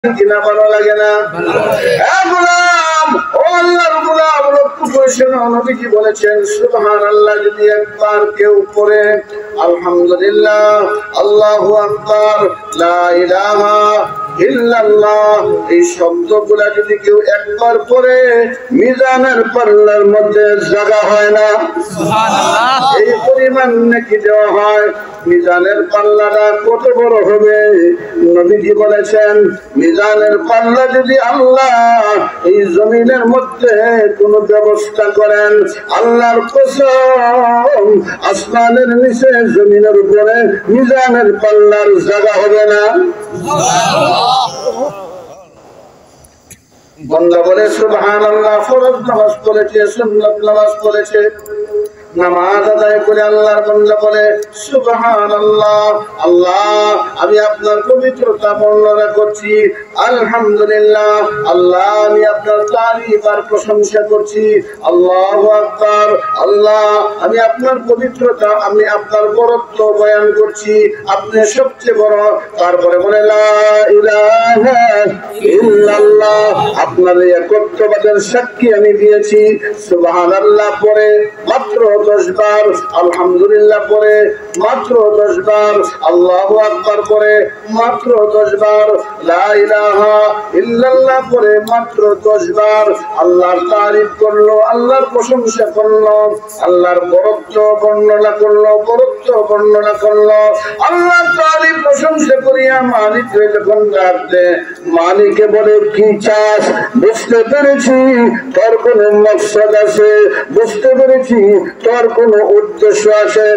কিনা ভালো লাগে না? গোলাম, ও আল্লাহর গোলাম, লক্ষ্য করে শোনো, নবীজি বলেছেন সুবহানাল্লাহ যদি একবার কেউ পড়ে, আলহামদুলিল্লাহ, আল্লাহু আকবার, লা ইলাহা ইল্লাল্লাহ, এই শব্দগুলা যদি কেউ একবার পড়ে, মিজানের পাল্লার মধ্যে জায়গা হয় না। সুবহানাল্লাহ, এই পরিমাণ নেকি দেওয়া হয়। মিজানের পাল্লাটা কত বড় হবে? নবীজি বলেছেন মিজানের পাল্লা যদি আল্লাহ এই জমিনের মধ্যে কোন ব্যবস্থা করেন, আল্লাহর কসম আসমানের নিচে জমিনের উপরে মিজানের পাল্লার জায়গা হবে না। বন্দা বলে সুবহানাল্লাহ, ফরজ নামাজ পড়েছে, সুন্নাত নামাজ পড়েছে, নামাজ আদায় করে আল্লাহর বান্দা বলে সুবহানাল্লাহ, আল্লাহ আমি আপনার পবিত্রতা বর্ণনা করছি, আলহামদুলিল্লাহ, আল্লাহ আমি আপনার তারিফ আর প্রশংসা করছি, আল্লাহু আকবার, আল্লাহ আমি আপনার পবিত্রতা, আমি আপনার বড়ত্ব বয়ান করছি, আপনি সবচেয়ে বড়। তারপরে বলে লা ইলাহা ইল্লাল্লাহ, আপনার একত্ববাদের সাক্ষী আমি দিয়েছি। সুবহানাল্লাহ পরে মাত্র 10 বার, আলহামদুলিল্লাহ পরে মাত্র 10 বার, আল্লাহু আকবার পরে মাত্র 10 বার, লা ইলাহা ইল্লাল্লাহ পরে মাত্র 10 বার আল্লাহর তারিফ করলো, আল্লাহর প্রশংসা করলো, আল্লাহর বরত্ব বর্ণনা করলো, বরত্ব বর্ণনা করলো। আল্লাহর তারিফ প্রশংসা করিয়া মালিককে যখন ডাক দেয়, মালিকে বলে কি চাস? বুঝতে পেরেছি তোর কোন মকসদ আছে, বুঝতে পেরেছি তোর কোন উদ্দেশ্য আছে।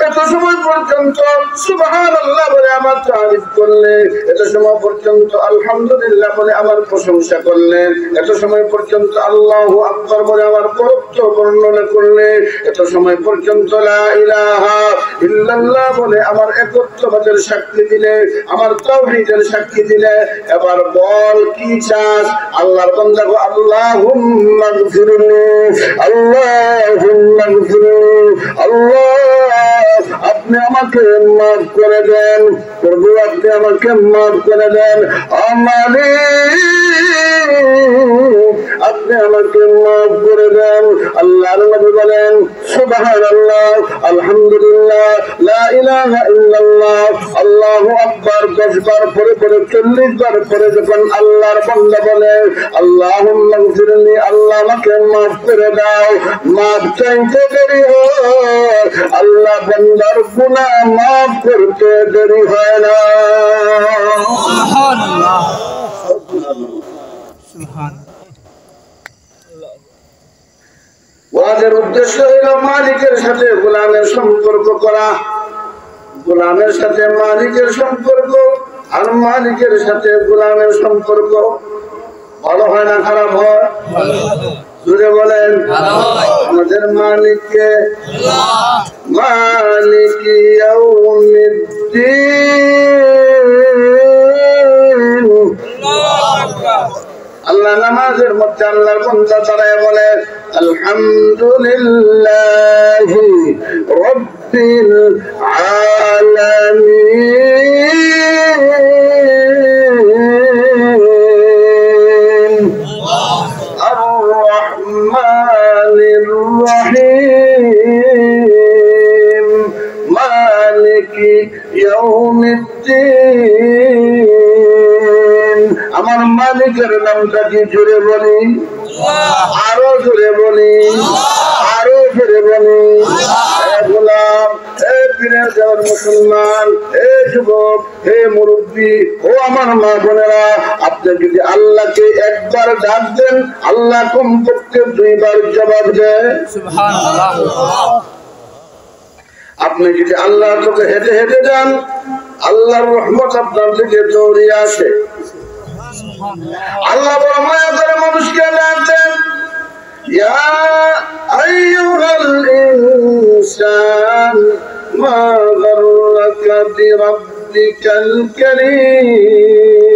এত সময় পর্যন্ত সুবহানাল্লাহ বলে আমার তারিফ করলে, এত সময় পর্যন্ত আলহামদুলিল্লাহ বলে আমার প্রশংসা করলে, এত সময় পর্যন্ত আল্লাহু আকবার বলে আমার বরত্ব বর্ণনা করলে, এত সময় পর্যন্ত লা ইলাহা ইল্লাল্লাহ বলে আমার একত্ববাদের সাক্ষী দিলে, আমার তাওহীদের সাক্ষী দিলে। এবার বল কি চাস? আল্লাহর বান্দা গো আল্লাহুম্মা গফিরলি, আল্লাহুম্মা গফিরলি, আল্লাহ আপনি আমাকে মাফ করে দেন, প্রভু আপনি আমাকে মাফ করে দেন, আমারে আপনি আমাকে মাফ করে দেন। আল্লাহর নবী বলেন সুবহানাল্লাহ, আলহামদুলিল্লাহ, লা ইলাহা ইল্লাল্লাহ, আল্লাহু আকবার 10 বার পরে পরে 40 বার পরে যখন আল্লাহর বান্দা বলে আল্লাহুম্মা গফিরলি, আল্লাহ আমাকে মাফ করে দাও, মাফ চাইতে দেরি হয়, আল্লাহ বান্দার গুনাহ মাফ করতে দেরি হয় না। সুবহানাল্লাহ, সুবহানাল্লাহ। ওয়াজের উদ্দেশ্য হলো মালিকের সাথে গোলামের সম্পর্ক করা, গোলামের সাথে মালিকের সম্পর্ক, আর মালিকের সাথে গোলামের সম্পর্ক ভালো হয় না খারাপ হয়? জুড়ে বলেন আমাদের মালিককে, মালিক ইয়াউমিদ্দিন। আল্লাহ নামাজের মধ্যে আল্লাহর বান্দা দাঁড়ায় বলে আলহামদুলিল্লাহি রাব্বিল আলামিন আর রহমানির রহিম মালিকি ইয়াউমিদ্দিন। আমার মালিকের নামটা কি জোরে বলি, আরো জোরে বলি, আরো জোরে বলি। গোলাম, হে পীরের দেওয়ার মুসলমান, হে যুবক, হে মুরব্বী, ও আমার মা বোনেরা, আপনি যদি আল্লাহকে একবার ডাক দেন, আল্লাহ কমপক্ষে 2 বার জবাব দেয়। সুবহানাল্লাহ। আপনি যদি আল্লাহর কাছে হেঁটে হেঁটে যান, আল্লাহর রহমত আপনার দিকে দৌড়িয়ে আসে। আল্লাহ বড় মায়া করে মানুষকে ডাকতেন, ইয়া আইয়ুহাল ইনসান মা গাররাকা বিরাব্বিকাল কারীম।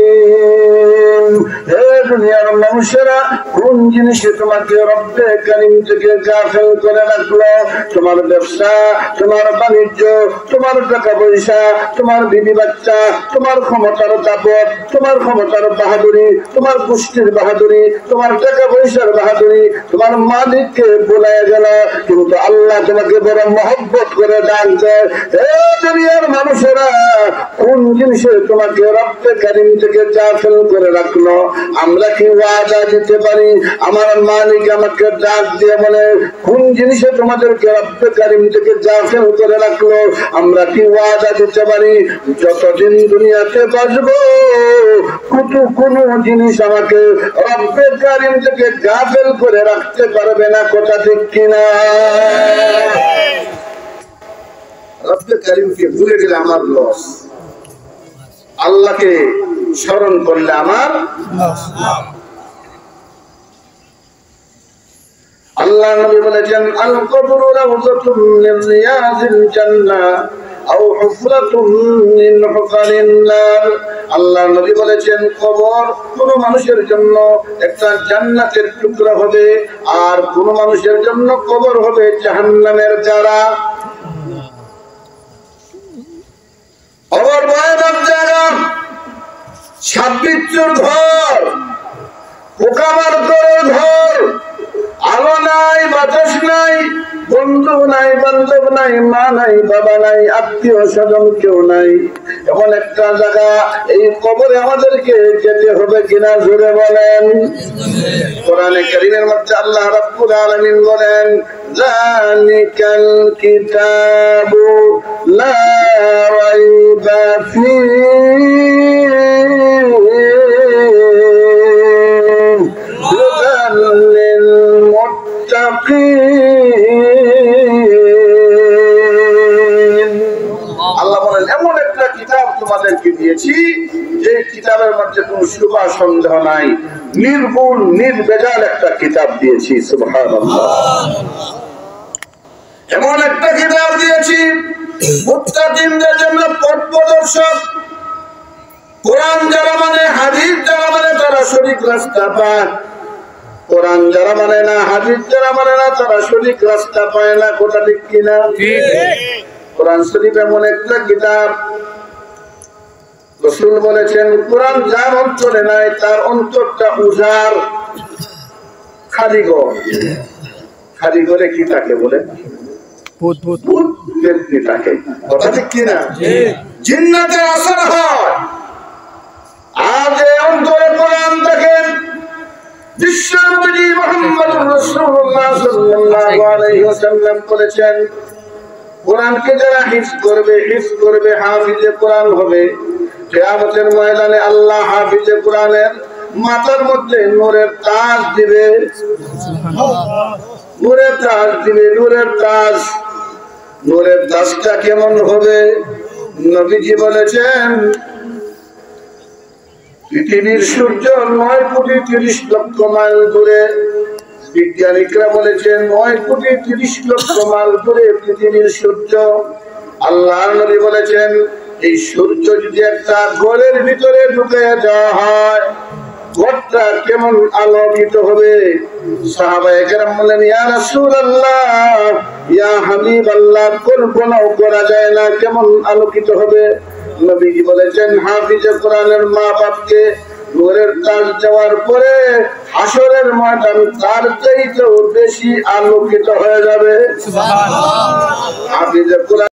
হে দুনিয়ার মানুষ মানুষেরা কোন জিনিসে তোমাকে রব্বে কারীম থেকে গাফেল করে রাখলো? তোমার ব্যবসা, তোমার বাণিজ্য, তোমার টাকা পয়সা, তোমার বিবি বাচ্চা, তোমার ক্ষমতার দাপট, তোমার ক্ষমতার বাহাদুরি, তোমার পুষ্টির বাহাদুরি, তোমার টাকা পয়সার বাহাদুরি, তোমার মালিককে ভুলায় গেল। কিন্তু আল্লাহ তোমাকে বড় মহব্বত করে ডাক দেয়, হে দুনিয়ার মানুষেরা, কোন জিনিসে তোমাকে রব্বে কারীম থেকে গাফেল করে রাখলো? আমরা কি ওয়াদা দিতে পারি? আমার মালিক আমাকে ডাক দিয়ে বলে, কোন জিনিসে তোমাদেরকে রব্বে কারীম থেকে গাফেল করে রাখলো? আমরা কি ওয়াদা দিতে পারি যতদিন দুনিয়াতে বাঁচবো কোন জিনিস আমাকে রব্বে কারীম থেকে গাফেল করে রাখতে পারবে না? কথা ঠিক কিনা? রব্বে কারীমকে ভুলে গেলে আমার লস, আল্লাহকে স্মরণ করলে আমার লস। আল্লাহ নবী বলেছেন, আল কবরু রাউযাতুম মিন রিয়াজিল জান্নাহ আও হুফরাতুম মিন হুফারিন নার। আল্লাহ নবী বলেছেন, কবর কোন মানুষের জন্য একটা জান্নাতের টুকরা হবে, আর কোন মানুষের জন্য কবর হবে জাহান্নামের গাড়া। কবর ভয়ানক জায়গা, সাপবিচ্ছুর ঘর, পোকামাকড়ের ঘর, আলো নাই, বাতাস নাই, বন্ধু নাই, বান্ধব নাই, মা নাই, বাবা নাই, আত্মীয় স্বজন কেউ নাই, এমন একটা জায়গা। এই কবরে আমাদেরকে যেতে হবে কিনা জোরে বলেন? কোরআনে কারীমের মধ্যে আল্লাহ রাব্বুল আলামিন বলেন, যালিকাল কিতাবু লা রাইবা ফীহি হুদাল লিল মুত্তাকিন। আল্লাহ বলেন, এমন একটা কিতাব তোমাদেরকে দিয়েছি যে কিতাবের মধ্যে কোনো শুভা সন্দেহ নাই, নির্ভুল নির্ভেজাল একটা কিতাব দিয়েছি। সুবহানাল্লাহ। এমন একটা কিতাব দিয়েছি মুত্তাকিনদের জন্য পথ প্রদর্শক। কোরআন যারা মানে, হাদিস যারা মানে, তারা সঠিক রাস্তা পায়। কোরআন যারা মানে না, হাদিস যারা মানে না, তারা সঠিক রাস্তা পায় না। কথা ঠিক কিনা? কোরআন শরীফ এমন একটা কিতাব, রাসূল বলেছেন, কোরআন যার অন্তরে নাই তার অন্তরটা উজাড়, খালিঘর। খালিঘরে কি থাকে বলে? থাকে। কথা ঠিক কিনা? জিন্নাতের আসর হয়। আজ অন্তরে কোরআন দেখেন, বিশ্বনবী মুহাম্মদুর রাসূলুল্লাহ সাল্লাল্লাহু আলাইহি ওয়াসাল্লাম বলেছেন, কোরআনকে যারা হিফজ করবে, হাফিজে কোরআন হবে, কিয়ামতের ময়দানে আল্লাহ হাফিজে কোরআনের মাথার মধ্যে নূরের তাজ দিবে। নূরের তাজ দিবে, নূরের তাজ। নূরের তাজটা কেমন হবে? নবীজি বলেছেন, পৃথিবীর সূর্য 9,30,00,000 মাইল দূরে। বিজ্ঞানিকরা বলেছেন 9,30,00,000 মাইল দূরে পৃথিবীর সূর্য। আল্লাহ নবী বলেছেন, এই সূর্য যদি একটা ঘরের ভিতরে ঢুকে দেওয়া হয়, ঘরটা কেমন আলোকিত হবে? সাহাবায়ে কেরাম বললেন, ইয়া রাসূলুল্লাহ, ইয়া হাবিবাল্লাহ, কল্পনাও করা যায় না কেমন আলোকিত হবে। নবীজি বলেছেন, হাফিজে কোরআনের মা বাপকে নূরের তাজ দেওয়ার পরে হাসরের ময়দান তার চাইতেও বেশি আলোকিত হয়ে যাবে। সুবহানাল্লাহ। হাফিজে কোরআন